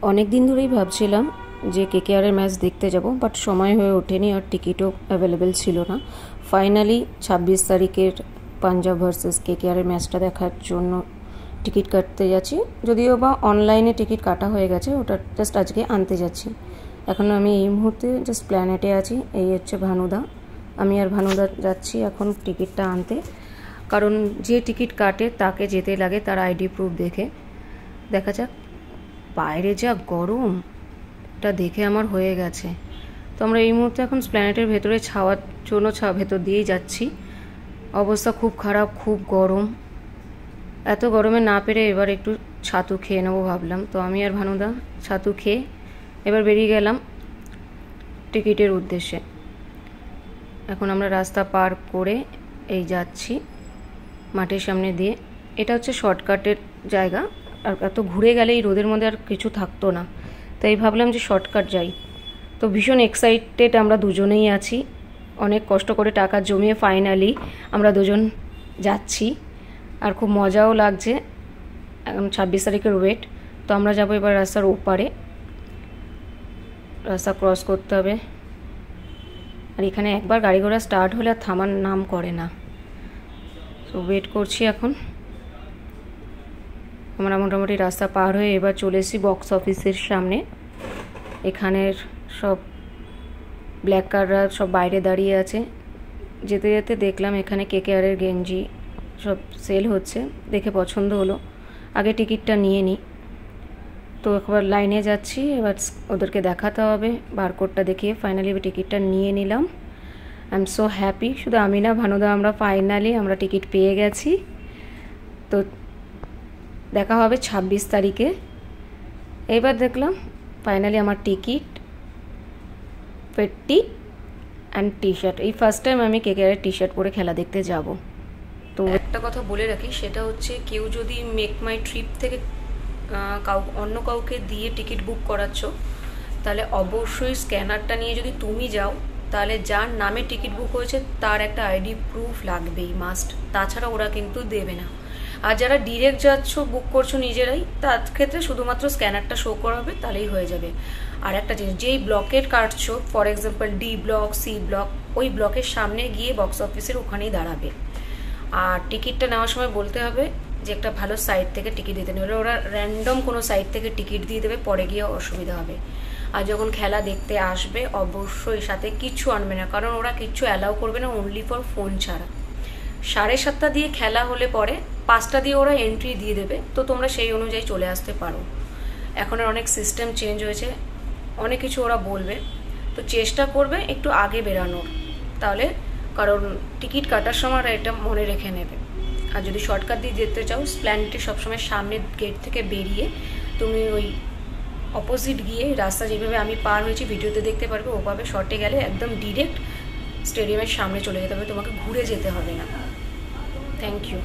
অনেক দিন ধরেই ভাবছিলাম যে কেকেআরের ম্যাচ দেখতে যাব, বাট সময় হয়ে ওঠেনি আর টিকিটও অ্যাভেলেবেল ছিল না। ফাইনালি 26 তারিখের পাঞ্জাব ভার্সেস কেকেআরের ম্যাচটা দেখার জন্য টিকিট কাটতে যাচ্ছি। যদিও বা অনলাইনে টিকিট কাটা হয়ে গেছে, ওটা জাস্ট আজকে আনতে যাচ্ছি। এখন আমি এই মুহূর্তে জাস্ট প্ল্যানেটে আছি। এই হচ্ছে ভানুদা, আমি আর ভানুদা যাচ্ছি এখন টিকিটটা আনতে। কারণ যে টিকিট কাটে তাকে যেতে লাগে তার আইডি প্রুফ দেখে। দেখা যাক, বাইরে যা গরম, এটা দেখে আমার হয়ে গেছে। তো আমরা এই মুহূর্তে এখন প্ল্যানেটের ভেতরে ছাওয়ার জন্য ভেতর দিয়েই যাচ্ছি। অবস্থা খুব খারাপ, খুব গরম। এত গরমে না পেরে এবার একটু ছাতু খেয়ে নেবো ভাবলাম। তো আমি আর ভানুদা ছাতু খেয়ে এবার বেরিয়ে গেলাম টিকিটের উদ্দেশ্যে। এখন আমরা রাস্তা পার করে এই যাচ্ছি মাঠের সামনে দিয়ে। এটা হচ্ছে শর্টকাটের জায়গা, আর এত ঘুরে গেলে এই রোদের মধ্যে আর কিছু থাকতো না, তাই ভাবলাম যে শর্টকাট যাই। তো ভীষণ এক্সাইটেড আমরা দুজনেই আছি। অনেক কষ্ট করে টাকা জমিয়ে ফাইনালি আমরা দুজন যাচ্ছি, আর খুব মজাও লাগছে। এখন 26 তারিখের ওয়েট। তো আমরা যাবো এবার রাস্তার ওপারে, রাস্তা ক্রস করতে হবে। আর এখানে একবার গাড়ি ঘোড়া স্টার্ট হলে আর থামার নাম করে না। তো ওয়েট করছি এখন। আমরা মোটামুটি রাস্তা পার হয়ে এবার চলে এসেছি বক্স অফিসের সামনে। এখানের সব ব্ল্যাক কাররা সব বাইরে দাঁড়িয়ে আছে। যেতে যেতে দেখলাম এখানে কেকেআরের গেঞ্জি সব সেল হচ্ছে, দেখে পছন্দ হলো। আগে টিকিটটা নিয়ে নিই। তো একবার লাইনে যাচ্ছি, এবার ওদেরকে দেখাতে হবে। বারকোডটা দেখিয়ে ফাইনালি টিকিটটা নিয়ে নিলাম। I am so happy. শুধু আমি না, ভানুদা, আমরা ফাইনালি আমরা টিকিট পেয়ে গেছি। তো দেখা হবে 26 তারিখে। এবার দেখলাম ফাইনালি আমার টিকিট, পেট্টি অ্যান্ড টি শার্ট। এই ফার্স্ট টাইম আমি কেকেআরের টি শার্ট পরে খেলা দেখতে যাব। তো একটা কথা বলে রাখি, সেটা হচ্ছে কেউ যদি মেক মাই ট্রিপ থেকে অন্য কাউকে দিয়ে টিকিট বুক করাচ্ছ, তাহলে অবশ্যই স্ক্যানারটা নিয়ে যদি তুমি যাও, তাহলে যার নামে টিকিট বুক হয়েছে তার একটা আইডি প্রুফ লাগবেই, মাস্ট। তাছাড়া ওরা কিন্তু দেবে না। আর যারা ডিরেক্ট যাচ্ছ, বুক করছো নিজেরাই, তার ক্ষেত্রে শুধুমাত্র স্ক্যানারটা শো করাবে, তাহলেই হয়ে যাবে। আর একটা জিনিস, যেই ব্লকের কাটছো, for example D block, C block, ওই ব্লকের সামনে গিয়ে বক্স অফিসের ওখানেই দাঁড়াবে। আর টিকিটটা নেওয়ার সময় বলতে হবে যে একটা ভালো সাইট থেকে টিকিট দিতে নেবে। ওরা র্যান্ডম কোনো সাইট থেকে টিকিট দিয়ে দেবে, পরে গিয়ে অসুবিধা হবে। আর যখন খেলা দেখতে আসবে অবশ্যই সাথে কিচ্ছু আনবে না, কারণ ওরা কিচ্ছু অ্যালাউ করবে না, অনলি ফর ফোন ছাড়া। 7:30 দিয়ে খেলা হলে পরে 5টা দিয়ে ওরা এন্ট্রি দিয়ে দেবে। তো তোমরা সেই অনুযায়ী চলে আসতে পারো। এখন অনেক সিস্টেম চেঞ্জ হয়েছে, অনেক কিছু ওরা বলবে। তো চেষ্টা করবে একটু আগে বেরানোর, তাহলে, কারণ টিকিট কাটার সময় এটা মনে রেখে নেবে। আর যদি শর্টকাট দিয়ে যেতে চাও, প্ল্যানেটে সবসময় সামনের গেট থেকে বেরিয়ে তুমি ওই অপোজিট গিয়ে রাস্তা যেভাবে আমি পার হয়েছি ভিডিওতে দেখতে পারবে, ওভাবে শর্টে গেলে একদম ডিরেক্ট স্টেডিয়ামের সামনে চলে যেতে হবে, তোমাকে ঘুরে যেতে হবে না। Thank you.